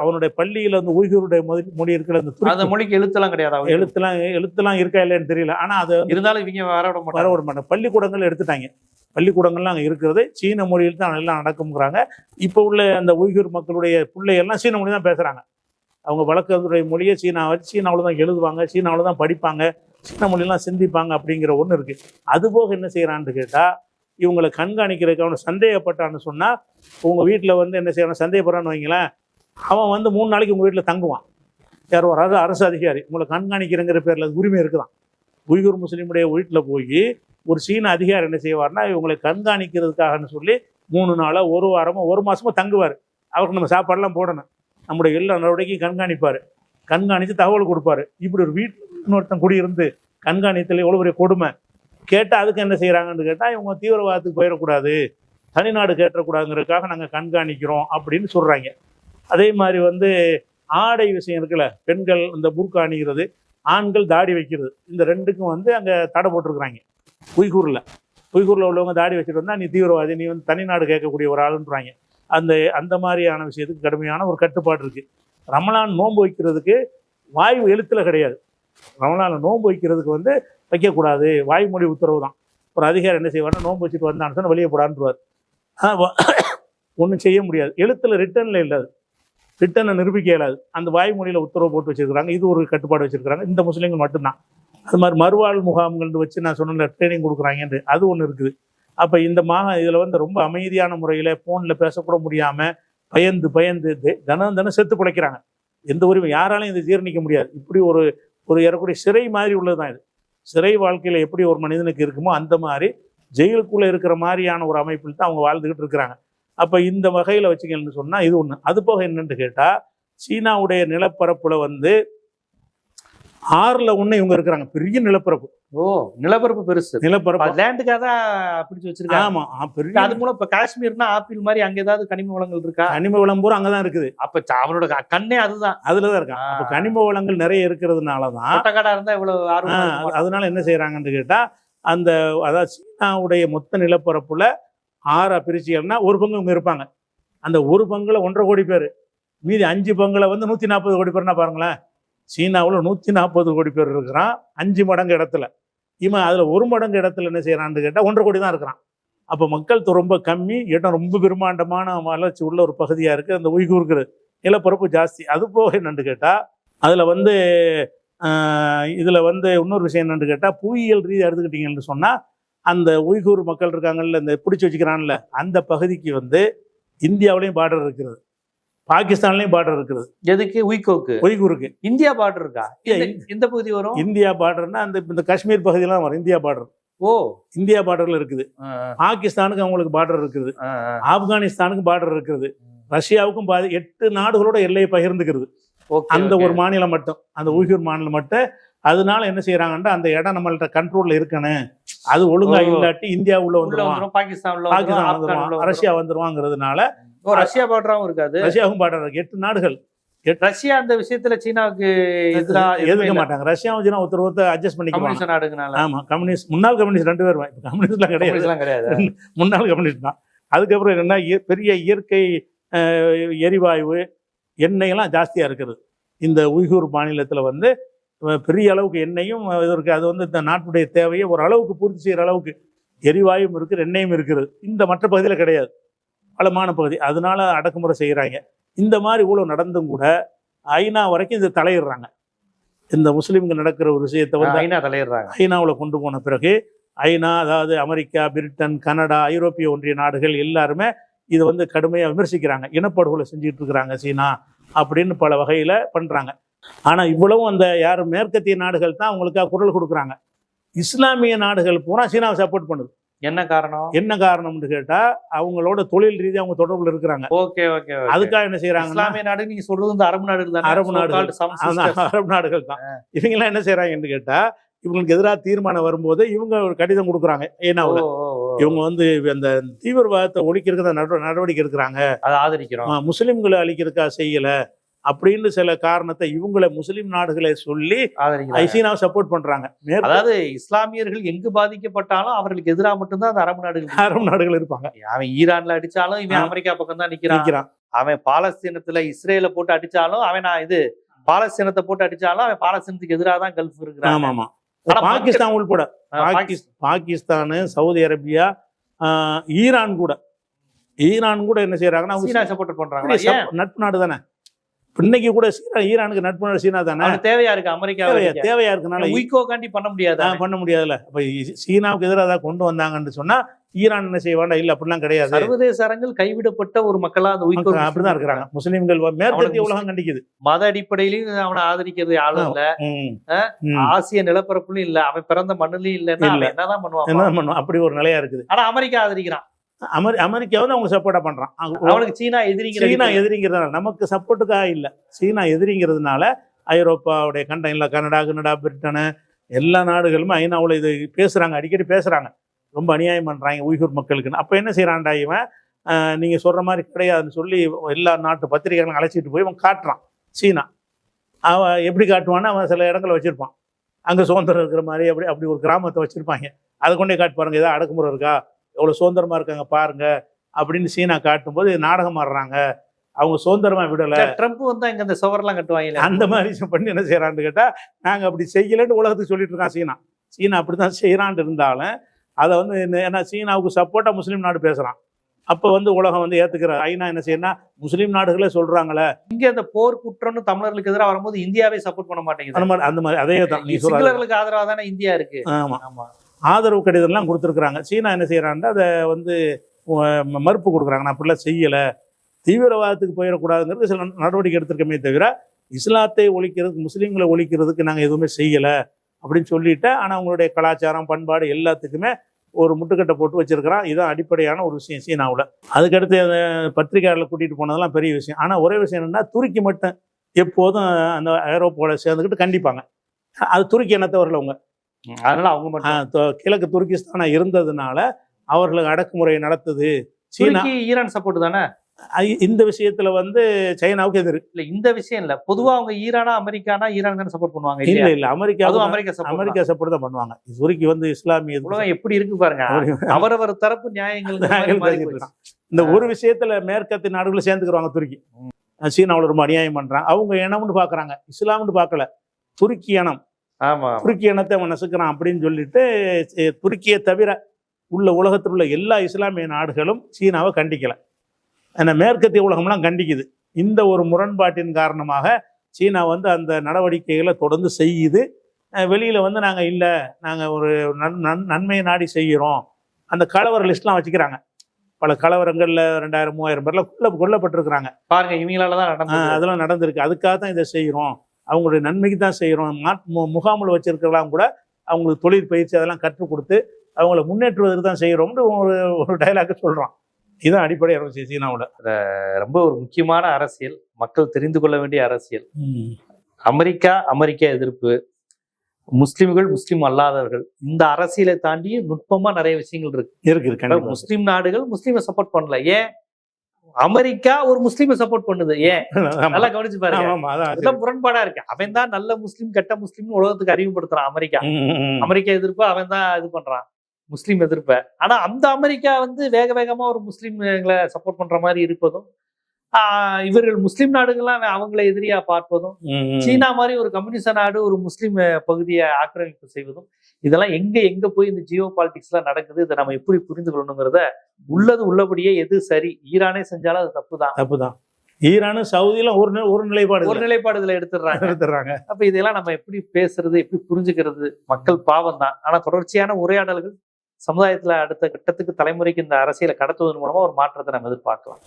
அவனுடைய பள்ளியில வந்து உய்கூருடைய மொழி இருக்கிற அந்த மொழிக்கு எழுத்தெல்லாம் கிடையாது. எழுத்தெல்லாம் இருக்கா இல்லைன்னு தெரியல. ஆனா அது இருந்தாலும் இவங்க வர விட மாட்டாங்க. பள்ளிக்கூடங்கள் எடுத்துட்டாங்க. பள்ளிக்கூடங்கள்லாம் அங்கே இருக்கிறது சீன மொழியில் தான் எல்லாம் நடக்கும்ங்கிறாங்க. இப்போ உள்ள அந்த உய்கூர் மக்களுடைய பிள்ளைகள்லாம் சீன மொழி தான் பேசுகிறாங்க. அவங்க வழக்கத்துடைய மொழியை சீனாவில் தான் எழுதுவாங்க, சீனாவில் தான் படிப்பாங்க, சீன மொழியெல்லாம் சிந்திப்பாங்க அப்படிங்கிற ஒன்று இருக்குது. அதுபோக என்ன செய்கிறான்னு கேட்டால் இவங்களை கண்காணிக்கிறதுக்கு அவனை சந்தேகப்பட்டான்னு சொன்னால் உங்கள் வீட்டில் வந்து என்ன செய்யணும், சந்தேகப்படுறான்னு வைங்களேன், அவன் வந்து 3 நாளைக்கு உங்கள் வீட்டில் தங்குவான். யார் வராது, அரசு அதிகாரி உங்களை கண்காணிக்கிறங்கிற பேரில் அது உரிமை இருக்குதான். உய்கூர் முஸ்லீமுடைய வீட்டில் போய் ஒரு சீன அதிகாரி என்ன செய்வார்னா இவங்களை கண்காணிக்கிறதுக்காகன்னு சொல்லி 3 நாளோ 1 வாரமோ 1 மாசமோ தங்குவார். அவருக்கு நம்ம சாப்பாடெல்லாம் போடணும், நம்முடைய எல்லா நடவடிக்கையும் கண்காணிப்பார், கண்காணித்து தகவல் கொடுப்பாரு. இப்படி ஒரு வீட்டில் இன்னொருத்தன் குடியிருந்து கண்காணித்தல் எவ்வளோ பெரிய கொடுமை. கேட்டால் அதுக்கு என்ன செய்கிறாங்கன்னு கேட்டால் இவங்க தீவிரவாதத்துக்கு போயிடக்கூடாது, தனிநாடு கேட்டக்கூடாதுங்கிறதுக்காக நாங்கள் கண்காணிக்கிறோம் அப்படின்னு சொல்கிறாங்க. அதே மாதிரி வந்து ஆடை விஷயம் இருக்குல்ல, பெண்கள் இந்த புர்கா அணிகிறது, ஆண்கள் தாடி வைக்கிறது, இந்த ரெண்டுக்கும் வந்து அங்கே தடை போட்டிருக்கிறாங்க. உய்கூரில் உள்ளவங்க தாடி வச்சுட்டு வந்தால் நீ தீவிரவாதி, நீ வந்து தனிநாடு கேட்கக்கூடிய ஒரு ஆளுன்றாங்க. அந்த மாதிரியான விஷயத்துக்கு கடுமையான ஒரு கட்டுப்பாடு இருக்குது. ரமலான் நோன்பு வைக்கிறதுக்கு வாயு எழுத்தில் கிடையாது. ரமலான் நோன்பு வைக்கிறதுக்கு வந்து வைக்கக்கூடாது, வாய்மொழி உத்தரவு தான். ஒரு அதிகாரி என்ன செய்வார்னா நோன்பு வச்சுட்டு வந்தான்னு சொன்னால் வெளியே போடான்றார். ஒன்றும் செய்ய முடியாது, எழுத்தில் ரிட்டனில் இல்லாது, ரிட்டனை நிரூபிக்க இயலாது. அந்த வாய்மொழியில் உத்தரவு போட்டு வச்சிருக்கிறாங்க. இது ஒரு கட்டுப்பாடு வச்சிருக்கிறாங்க. இந்த முஸ்லீம்கள் மட்டும்தான். அது மாதிரி மறுவாழ் முகாம்கள் வச்சு நான் சொன்ன ட்ரைனிங் கொடுக்குறாங்கன்ட்டு அது ஒன்று இருக்குது. அப்போ இதில் வந்து ரொம்ப அமைதியான முறையில் ஃபோனில் பேசக்கூட முடியாமல் பயந்து தினம் செத்து பிழைக்கிறாங்க. எந்த ஒரு யாராலையும் இதை ஜீரணிக்க முடியாது. இப்படி ஒரு ஏறக்கூடிய சிறை மாதிரி உள்ளது தான் இது. சிறை வாழ்க்கையில் எப்படி ஒரு மனிதனுக்கு இருக்குமோ அந்த மாதிரி ஜெயிலுக்குள்ளே இருக்கிற மாதிரியான ஒரு அமைப்பில் தான் அவங்க வாழ்ந்துக்கிட்டு இருக்கிறாங்க. அப்போ இந்த வகையில் வச்சுக்கணும்னு சொன்னால் இது ஒன்று. அது போக என்னன்னு கேட்டால் சீனாவுடைய நிலப்பரப்புல வந்து 6/1 இவங்க இருக்கிறாங்க. பெரிய நிலப்பரப்பு. நிலப்பரப்பு பெருசு. நிலப்பரப்பு லேண்டுக்காக தான் பிடிச்சி வச்சிருக்காங்க. ஆமா, பெரிய. அது மூலம் இப்ப காஷ்மீர்னா ஆப்பிள் மாதிரி அங்க ஏதாவது கனிம வளங்கள் இருக்கா? கனிம வளம் பூரா அங்கதான் இருக்குது. அப்ப அவனோட கண்ணே அதுதான், அதுலதான் இருக்கான். அப்ப கனிம வளங்கள் நிறைய இருக்கிறதுனாலதான் இருந்தா இவ்வளவு ஆர்வம். அதனால என்ன செய்யறாங்கன்னு கேட்டா அதாவது சீனாவுடைய மொத்த நிலப்பரப்புல 6 பிரிச்சிகள்னா 1 பங்கு இவங்க இருப்பாங்க. அந்த 1 பங்குல 1.5 கோடி பேர், மீதி 5 பங்குல வந்து 140 கோடி பேர்னா பாருங்களேன். சீனாவில் 140 கோடி பேர் இருக்கிறான் 5 மடங்கு இடத்துல. இவன் அதில் 1 மடங்கு இடத்துல என்ன செய்யறான்னு கேட்டால் 1.5 கோடி தான் இருக்கிறான். அப்போ மக்கள் ரொம்ப கம்மி, இடம் ரொம்ப பிரம்மாண்டமான வளர்ச்சி உள்ள ஒரு பகுதியாக இருக்குது அந்த உய்கூருக்கு. நிலப்பரப்பு ஜாஸ்தி. அது போக என்னன்னு கேட்டால் அதில் வந்து இதில் வந்து இன்னொரு விஷயம் என்னன்னு கேட்டால் புவியியல் ரீதியாக எடுத்துக்கிட்டீங்கன்னு சொன்னால் அந்த உய்கூர் மக்கள் இருக்காங்கல்ல, இந்த பிடிச்சி வச்சுக்கிறான்ல, அந்த பகுதிக்கு வந்து இந்தியாவிலையும் பார்டர் இருக்கிறது, பாகிஸ்தான்லயும் பார்டர் இருக்குது. எதுக்கு? உய்கூருக்கு இந்தியா பார்டர் இருக்கா? எந்த பகுதி வரும்? இந்தியா பார்டர்னா இந்த காஷ்மீர் பகுதியெல்லாம் வரும். இந்தியா பார்டர் இந்தியா பார்டர்ல இருக்குது. பாகிஸ்தானுக்கு அவங்களுக்கு பார்டர் இருக்குது, ஆப்கானிஸ்தானுக்கு பார்டர் இருக்குது, ரஷ்யாவுக்கும் 8 நாடுகளோட எல்லையை பகிர்ந்துக்கிறது அந்த ஒரு மாநிலம் மட்டும், அந்த உய்கூர் மாநிலம் மட்டும். அதனால என்ன செய்யறாங்கன்னா அந்த இடம் நம்மள்ட்ட கண்ட்ரோல்ல இருக்கணும், அது ஒழுங்கா இல்லாட்டி இந்தியா உள்ள உள்ள வந்துருவான், வந்துரும், பாகிஸ்தான் உள்ள பாகிஸ்தான் வந்துரும், ஆப்கான் உள்ள வந்துருவான், ரஷ்யா வந்துருவாங்கிறதுனால ரஷ்யா பார்டராவும் இருக்காது. ரஷ்யாவும் பாடுறாங்க 8 நாடுகள். ரஷ்யா அந்த விஷயத்துல சீனாவுக்கு எதிர்க்க மாட்டாங்க. ரஷ்யாவும் சீனா ஒருத்தர் அட்ஜஸ்ட் பண்ணிக்குவாங்க. கம்யூனிஸ்ட் நாடுங்கனால. ஆமா, கம்யூனிஸ்ட் முன்னாள் கம்யூனிஸ்ட் 2 பேரும். இப்ப கம்யூனிஸ்ட்லாம் கிடையாது, முன்னாள் கம்யூனிஸ்ட் தான். அதுக்கப்புறம் என்னன்னா பெரிய இயற்கை எரிவாயு எண்ணெயெல்லாம் ஜாஸ்தியா இருக்குது. இந்த உய்கூர் மாநிலத்துல வந்து பெரிய அளவுக்கு எண்ணெயும் இருக்கு. அது வந்து இந்த நாட்டுடைய தேவையை ஒரு அளவுக்கு பூர்த்தி செய்யற அளவுக்கு எரிவாயும் இருக்குது, எண்ணெயும் இருக்குது. இந்த மற்ற பகுதியில் கிடையாது, வளமான பகுதி. அதனால அடக்குமுறை செய்கிறாங்க. இந்த மாதிரி ஊழல் நடந்தும் கூட ஐநா வரைக்கும் இது தலையிடுறாங்க. இந்த முஸ்லீம்கள் நடக்கிற ஒரு விஷயத்தை வந்து ஐநா தலையிடுறாங்க. ஐநாவில் கொண்டு போன பிறகு ஐநா, அதாவது அமெரிக்கா, பிரிட்டன், கனடா, ஐரோப்பிய ஒன்றிய நாடுகள் எல்லாருமே இதை வந்து கடுமையாக விமர்சிக்கிறாங்க. இனப்படுகொலை செஞ்சுட்டு இருக்கிறாங்க சீனா அப்படின்னு பல வகையில் பண்ணுறாங்க. ஆனால் இவ்வளவும் அந்த யாரும் மேற்கத்திய நாடுகள் தான் அவங்களுக்காக குரல் கொடுக்குறாங்க. இஸ்லாமிய நாடுகள் பூரா சீனாவை சப்போர்ட் பண்ணுது. என்ன காரணம்? என்ன காரணம்னு கேட்டா அவங்களோட தொழில் ரீதியாக அவங்க தொடர்புல இருக்கிறாங்க. Okay okay. அதுக்காக என்ன செய்யறாங்க? இஸ்லாமிய நாடு நீங்க சொல்றது இந்த அரபு நாடுகள் தான். அரபு நாடுகள் தான். இவங்க எல்லாம் என்ன செய்யறாங்கன்னு கேட்டா இவங்களுக்கு எதிராக தீர்மானம் வரும்போது இவங்க ஒரு கடிதம் கொடுக்குறாங்க. ஏனாவுல இவங்க வந்து அந்த தீவிரவாதத்தை ஒழிக்கிறதுக்கு நடவடிக்கை இருக்கிறாங்க, அதை ஆதரிக்கிறோம், முஸ்லிம்களை அழிக்கிறதுக்கா செய்யல அப்படின்னு சில காரணத்தை இவங்களை முஸ்லிம் நாடுகளை சொல்லி சீனாவை சப்போர்ட் பண்றாங்க. அதாவது இஸ்லாமியர்கள் எங்கு பாதிக்கப்பட்டாலும் அவர்களுக்கு எதிராக மட்டும்தான் அந்த அரபு நாடுகள் இருப்பாங்க. அவன் ஈரான்ல அடிச்சாலும் இவன் அமெரிக்கா பக்கம் தான் நிக்கிறான். அவன் பாலஸ்தீனத்துல இஸ்ரேல போட்டு அடிச்சாலும் அவன் பாலஸ்தீனத்தை போட்டு அடிச்சாலும் அவன் பாலஸ்தீனத்துக்கு எதிராக தான் கல்ஃப் இருக்கிறான். ஆமா ஆமா. பாகிஸ்தான் உள்பட பாகிஸ்தான், சவுதி அரேபியா, ஈரான் கூட என்ன செய்யறாங்கன்னா சீனா சப்போர்ட் பண்றாங்க. நட்பு நாடு தானே. இன்னைக்கு கூட ஈரானுக்கு நட்பு நாடு சீனா தானே. தேவையா இருக்கு அமெரிக்கா, தேவையா இருக்குனால உய்கோகாண்டி பண்ண முடியாதுல்ல. அப்ப சீனாவுக்கு எதிராக கொண்டு வந்தாங்கன்னு சொன்னா ஈரான் என்ன செய்வாண்டா? இல்ல, அப்படிலாம் கிடையாது. சர்வதேச அரங்கில் கைவிடப்பட்ட ஒரு மக்களா அந்த உய்கோர் அப்படிதான் இருக்கிறாங்க. முஸ்லிம்கள் மேற்கத்திய உலகம் கண்டிக்குது. மத அடிப்படையிலையும் அவனை ஆதரிக்கிறது ஆளும் இல்ல, ஆசிய நிலப்பரப்புலயும் இல்ல, அவன் பிறந்த மண்ணுலயும் இல்லன்னா என்னதான் பண்ணுவான்? அப்படி ஒரு நிலையா இருக்குது. ஆனா அமெரிக்கா ஆதரிக்கிறான். அமெரிக்கா வந்து அவங்க சப்போர்ட்டா பண்றான். அவனுக்கு சீனா எதிரிங்கிறதுனால, நமக்கு சப்போர்ட்டுக்காக இல்ல, சீனா எதிரிங்கிறதுனால ஐரோப்பாவுடைய கண்டெய்னர்ல கனடா, பிரிட்டனு எல்லா நாடுகளுமே ஐநாவுல இது பேசுறாங்க, அடிக்கடி பேசுறாங்க. ரொம்ப அநியாயம் பண்றாங்க உய்கூர் மக்களுக்குன்னு. அப்ப என்ன செய்யறான்டா இவன், நீங்க சொல்ற மாதிரி கிடையாதுன்னு சொல்லி எல்லா நாட்டு பத்திரிகைகளும் அழைச்சிட்டு போய் இவன் காட்டுறான். சீனா அவன் எப்படி காட்டுவான்னா, அவன் சில இடங்களை வச்சிருப்பான், அங்க சுதந்திரம் இருக்கிற மாதிரி அப்படி ஒரு கிராமத்தை வச்சிருப்பாங்க. அதை கொண்டே காட்டு பாருங்க, ஏதாவது அடக்குமுறை இருக்கா, எவ்வளவு சுதந்திரமா இருக்காங்க பாருங்க அப்படின்னு சீனா காட்டும்போது நாடகம் ஆடுறாங்க. அவங்க சுதந்திரமா விடல. ட்ரம்ப் வந்து அங்க அந்த சுவரெல்லாம் கட்டுவாங்க. அந்த மாதிரி பண்ணி என்ன செய்யறான்னு கேட்டா நாங்க அப்படி செய்யலன்னு உலகத்துக்கு சொல்லிட்டு இருக்கான். சீனா அப்படித்தான் செய்யறான்னு இருந்தாலும் அதை வந்து ஏன்னா சீனாவுக்கு சப்போர்ட்டா முஸ்லீம் நாடு பேசுறான். அப்ப வந்து உலகம் வந்து ஏத்துக்கிற ஐநா என்ன செய்யணும், முஸ்லீம் நாடுகளே சொல்றாங்களே. இங்க அந்த போர் குற்றம்னு தமிழர்களுக்கு எதிராக வரும்போது இந்தியாவே சப்போர்ட் பண்ண மாட்டேங்குது. அந்த மாதிரி அதே தான் சிங்களர்களுக்கு ஆதரவா தானே இந்தியா இருக்கு. ஆமா ஆமா, ஆதரவு கடிதம்லாம் கொடுத்துருக்குறாங்க. சீனா என்ன செய்யறாங்கன்னா அதை வந்து மறுப்பு கொடுக்குறாங்க. நான் அப்படிலாம் செய்யலை, தீவிரவாதத்துக்கு போயிடக்கூடாதுங்கிறது சில நடவடிக்கை எடுத்திருக்கமே தவிர இஸ்லாத்தை ஒழிக்கிறதுக்கு, முஸ்லீம்களை ஒழிக்கிறதுக்கு நாங்கள் எதுவுமே செய்யலை அப்படின்னு சொல்லிட்டு, ஆனால் அவங்களுடைய கலாச்சாரம், பண்பாடு எல்லாத்துக்குமே ஒரு முட்டுக்கட்டை போட்டு வச்சிருக்கிறான். இதுதான் அடிப்படையான ஒரு விஷயம் சீனாவில். அதுக்கடுத்து அந்த பத்திரிகையாளர்களை கூட்டிகிட்டு போனதெல்லாம் பெரிய விஷயம். ஆனால் ஒரே விஷயம் என்னென்னா, துருக்கி மட்டும் எப்போதும் அந்த ஐரோப்பாவோட சேர்ந்துக்கிட்டு கண்டிப்பாங்க. அது துருக்கி இனத்தவர்கள் அவங்க. அதனால அவங்க கிழக்கு துருக்கிஸ்தானா இருந்ததுனால அவர்களுக்கு அடக்குமுறை நடத்துது சீனா. ஈரான் சப்போர்ட் தானே இந்த விஷயத்துல வந்து சைனாவுக்கு எதிர் இல்ல. இந்த விஷயம் இல்ல, பொதுவா அவங்க ஈரானா அமெரிக்கானா ஈரான் தானே சப்போர்ட் பண்ணுவாங்க. இல்ல அமெரிக்கா சப்போர்ட் தான் பண்ணுவாங்க. துருக்கி வந்து இஸ்லாமிய எப்படி இருக்கு பாருங்க, அவரவர் தரப்பு நியாயங்கள். இந்த ஒரு விஷயத்துல மேற்கத்திய நாடுகளை சேர்ந்துக்கிறாங்க. துருக்கி சீனாவோட ரொம்ப அநியாயம் பண்றாங்க. அவங்க இனம்னு பாக்குறாங்க, இஸ்லாம்னு பார்க்கல, துருக்கி இனம். துருக்கி இனத்தை அவன் நசுக்கிறான் அப்படின்னு சொல்லிட்டு துருக்கியை தவிர உள்ள உலகத்தில் உள்ள எல்லா இஸ்லாமிய நாடுகளும் சீனாவை கண்டிக்கல. ஏன்னா மேற்கத்திய உலகம்லாம் கண்டிக்குது. இந்த ஒரு முரண்பாட்டின் காரணமாக சீனா வந்து அந்த நடவடிக்கைகளை தொடர்ந்து செய்யுது. வெளியில வந்து நாங்கள் இல்லை, நாங்கள் ஒரு நன்மையை நாடி செய்கிறோம். அந்த கலவர லிஸ்ட்லாம் வச்சுக்கிறாங்க. பல கலவரங்கள்ல 2000-3000 பேர்ல கொல்லப்பட்டிருக்கிறாங்க பாருங்க. இவங்களால தான் அதெல்லாம் நடந்திருக்கு. அதுக்காக தான் இதை செய்கிறோம், அவங்களுடைய நன்மைக்கு தான் செய்கிறோம். முகாமில் வச்சிருக்கலாம் கூட அவங்களுக்கு தொழில் பயிற்சி அதெல்லாம் கற்றுக் கொடுத்து அவங்கள முன்னேற்றுவதற்கு தான் செய்கிறோம்னு ஒரு டைலாக் சொல்கிறான். இதுதான் அடிப்படை அரசியல் சீனாவோட. ரொம்ப ஒரு முக்கியமான அரசியல், மக்கள் தெரிந்து கொள்ள வேண்டிய அரசியல். அமெரிக்கா எதிர்ப்பு, முஸ்லிம்கள், முஸ்லிம் அல்லாதவர்கள், இந்த அரசியலை தாண்டி நுட்பமா நிறைய விஷயங்கள் இருக்கு. இருக்கு கண்டிப்பா. முஸ்லிம் நாடுகள் முஸ்லிமை சப்போர்ட் பண்ணல. ஏன் அமெரிக்கா ஒரு முஸ்லிமை சப்போர்ட் பண்ணுது? ஏன்? நல்லா கவனிச்சு பாருங்க. அதெல்லாம் முரண்பாடா இருக்கு. அவன் தான் நல்ல முஸ்லிம் கெட்ட முஸ்லிம் உலகத்துக்கு அறிமுகப்படுத்துறான். அமெரிக்கா எதிர்ப்பு அவன் தான் இது பண்றான், முஸ்லீம் எதிர்ப்ப. ஆனா அந்த அமெரிக்கா வந்து வேக வேகமா ஒரு முஸ்லீம்களை சப்போர்ட் பண்ற மாதிரி இருப்பதும், இவர்கள் முஸ்லீம் நாடுகள்லாம் அவங்களை எதிரியா பார்ப்பதும், சீனா மாதிரி ஒரு கம்யூனிச நாடு ஒரு முஸ்லீம் பகுதியை ஆக்கிரமிப்பு செய்வதும், இதெல்லாம் எங்க போய் இந்த ஜியோ பாலிடிக்ஸ் எல்லாம் நடக்குது, இதை நம்ம எப்படி புரிந்து கொள்ளணுங்கிறத உள்ளது உள்ளபடியே எது சரி, ஈரானே செஞ்சாலும் அது தப்புதான். ஈரானும் சவுதியில ஒரு நிலைப்பாடுகளை எடுத்துடுறாங்க. அப்ப இதெல்லாம் நம்ம எப்படி பேசுறது, எப்படி புரிஞ்சுக்கிறது? மக்கள் பாவம் தான். ஆனா தொடர்ச்சியான உரையாடல்கள் சமுதாயத்துல அடுத்த கட்டத்துக்கு தலைமுறைக்கு இந்த அரசியலை கடத்துவதன் மூலமா ஒரு மாற்றத்தை நம்ம எதிர்பார்க்கலாம்.